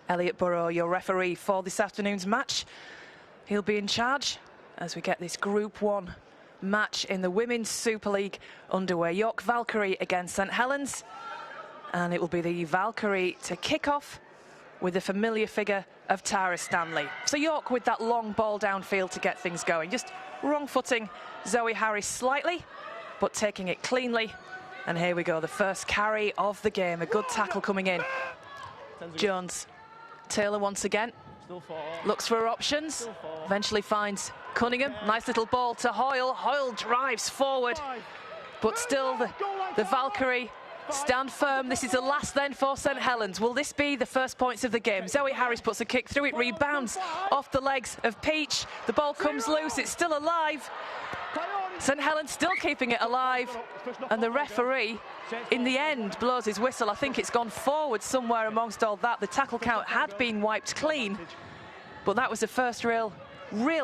Elliot Burrow, your referee for this afternoon's match. He'll be in charge as we get this Group 1 match in the Women's Super League underway. York Valkyrie against St Helens. And it will be the Valkyrie to kick off with the familiar figure of Tara Stanley. So York with that long ball downfield to get things going. Just wrong footing Zoe Harris slightly, but taking it cleanly. And here we go, the first carry of the game. A good tackle coming in. Jones, Taylor once again. Looks for options, eventually finds Cunningham. Nice little ball to Hoyle. Hoyle drives forward, but still the Valkyrie stand firm. This is the last then for St Helens. Will this be the first points of the game? Zoe Harris puts a kick through, it rebounds off the legs of Peach. The ball comes loose, it's still alive. St Helens still keeping it alive, and the referee in the end blows his whistle. I think it's gone forward somewhere amongst all that. The tackle count had been wiped clean, but that was the first real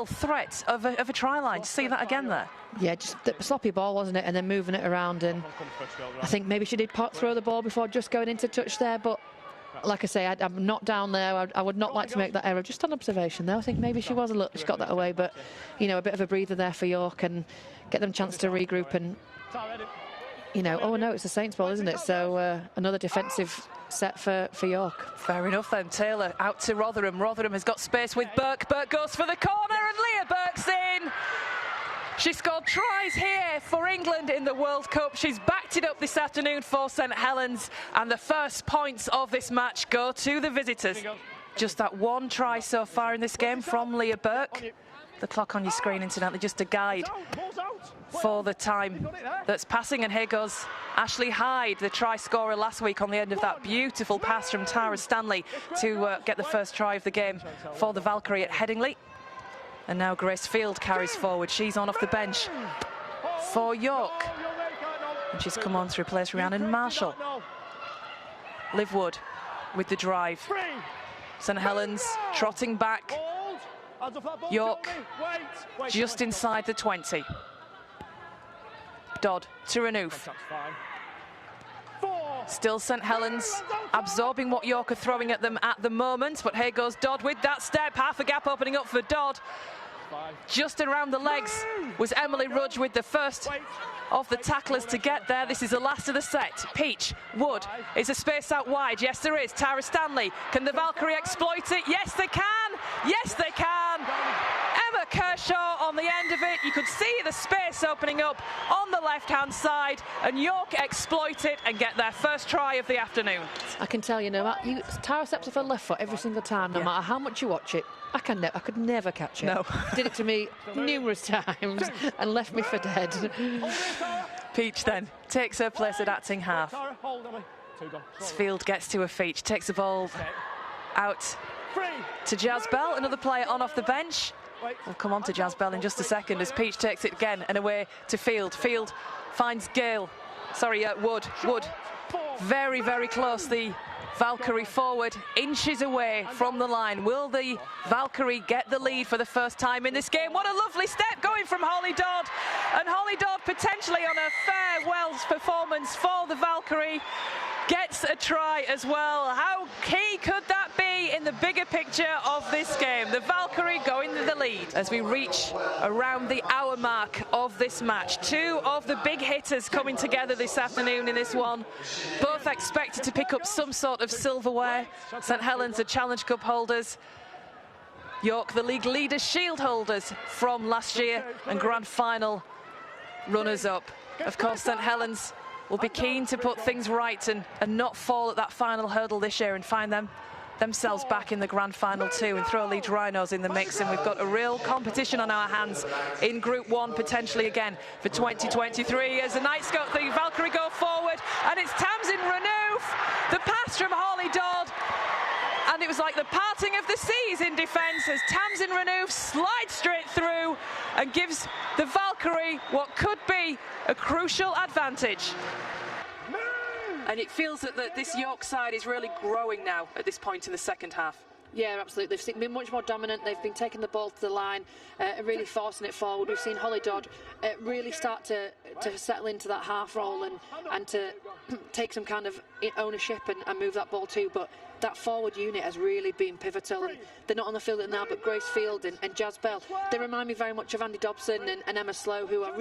threat of a try line. See that again there? Yeah, just the sloppy ball, wasn't it? And then moving it around, and I think maybe she did throw the ball before just going into touch there, but like I say, I'm not down there. I would not like to make that error. Just on observation, though, I think maybe she was she got that away, but you know, a bit of a breather there for York and get them a chance to regroup. And you know, oh no, it's a Saints ball, isn't it? So another defensive set for York. Fair enough then. Taylor out to Rotherham. Rotherham has got space with Burke. Burke goes for the corner, and Leah Burke's in. She scored tries here for England in the World Cup. She's backed it up this afternoon for St Helens, and the first points of this match go to the visitors. Just that one try so far in this game from Leah Burke. The clock on your screen, incidentally, just a guide for the time that's passing. And here goes Ashley Hyde, the try scorer last week, on the end of that beautiful pass from Tara Stanley to get the first try of the game for the Valkyrie at Headingley. And now Grace Field carries forward. She's on off the bench for York. And she's come on to replace Rhiannon Marshall. Liv Wood with the drive. St Helens trotting back. York just inside the 20. Dodd to Renouf. Still St Helens absorbing what York are throwing at them at the moment, but here goes Dodd with that step. Half a gap opening up for Dodd. Just around the legs was Emily Rudge with the first of the tacklers to get there. This is the last of the set. Peach, Wood, is a space out wide? Yes, there is. Tara Stanley, can the Valkyrie exploit it? Yes, they can. Yes, they can. Emma Kershaw on the end of it. You could see the space opening up on the left-hand side, and York exploit it and get their first try of the afternoon. I can tell you, Tara steps off her left foot every single time, no matter how much you watch it. I could never catch it. No. Did it to me numerous times and left me for dead. Peach then takes her place at acting half. Field gets to her feet, takes the ball out to Jazz Bell, another player on off the bench. We'll come on to Jazz Bell in just a second as Peach takes it again and away to Field. Field finds Wood. Wood very, very close. The Valkyrie forward, inches away from the line. Will the Valkyrie get the lead for the first time in this game? What a lovely step going from Holly Dodd. And Holly Dodd potentially on a farewell performance for the Valkyrie. Gets a try as well. How key could that be in the bigger picture of this game? The Valkyrie going to the lead as we reach around the hour mark of this match. Two of the big hitters coming together this afternoon in this one. Both expected to pick up some sort of silverware. St Helens, the Challenge Cup holders. York, the league leaders, shield holders from last year and grand final runners-up. Of course, St Helens will be keen to put things right and not fall at that final hurdle this year and find themselves back in the grand final too, and throw Leeds Rhinos in the mix. And we've got a real competition on our hands in Group 1 potentially again for 2023 as the the Valkyrie go forward, and it's Tamsin Renouf, the pass from Holly Dodd, and it was like the parting of the seas in defence as Tamsin Renouf slides straight through and gives the Valkyrie what could be a crucial advantage. And it feels that this York side is really growing now at this point in the second half. Yeah, absolutely. They've been much more dominant. They've been taking the ball to the line, really forcing it forward. We've seen Holly Dodd really start to to settle into that half role and to take some kind of ownership and move that ball too. But that forward unit has really been pivotal, and they're not on the field now, but Grace Field and Jazz Bell, they remind me very much of Andy Dobson and Emma Slow, who are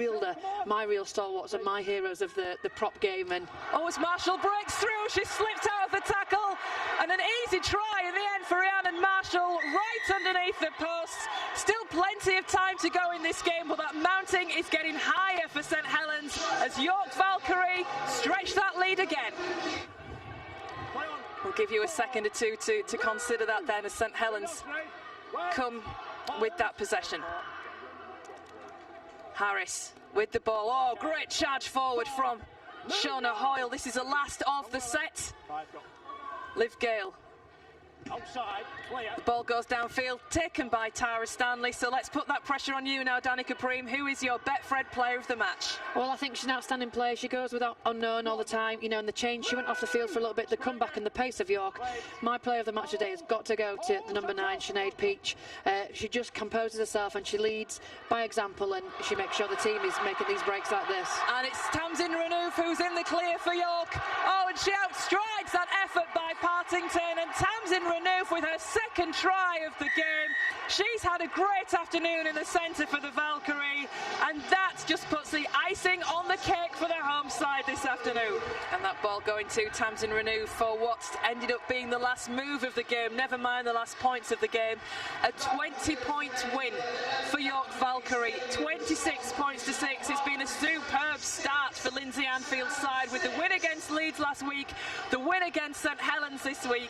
my real stalwarts and my heroes of the prop game. And as Marshall breaks through, she slipped out of the tackle, and an easy try in the end for Rhiannon Marshall, right underneath the post. Still plenty of time to go in this game, but that mounting is getting higher for St Helens as York Valkyrie stretch that lead again. We'll give you a second or two to consider that then, as St Helens come with that possession. Harris with the ball. Oh, great charge forward from Shauna Hoyle. This is the last of the set. Liv Gale. The ball goes downfield, taken by Tara Stanley. So let's put that pressure on you now, Danica Preem. Who is your Betfred player of the match? Well, I think she's an outstanding player. She goes with unknown all the time. You know, in the change, she went off the field for a little bit. The comeback and the pace of York. My player of the match today has got to go to the number 9, Sinead Peach. She just composes herself and she leads by example, and she makes sure the team is making these breaks like this. And it's Tamsin Renouf who's in the clear for York. Oh, and she outstrides that effort by Partington, and Tamsin Renouf with her second try of the game. She's had a great afternoon in the centre for the Valkyrie, and that just puts the icing on the cake for their home side this afternoon. And that ball going to Tamsin Renouf for what ended up being the last move of the game, never mind the last points of the game. A 20-point win for York Valkyrie, 26 points to 6. It's been a superb start for Lindsay Anfield's side, with the win against Leeds last week, the win against St Helens this week,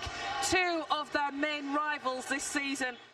two of their main rivals this season.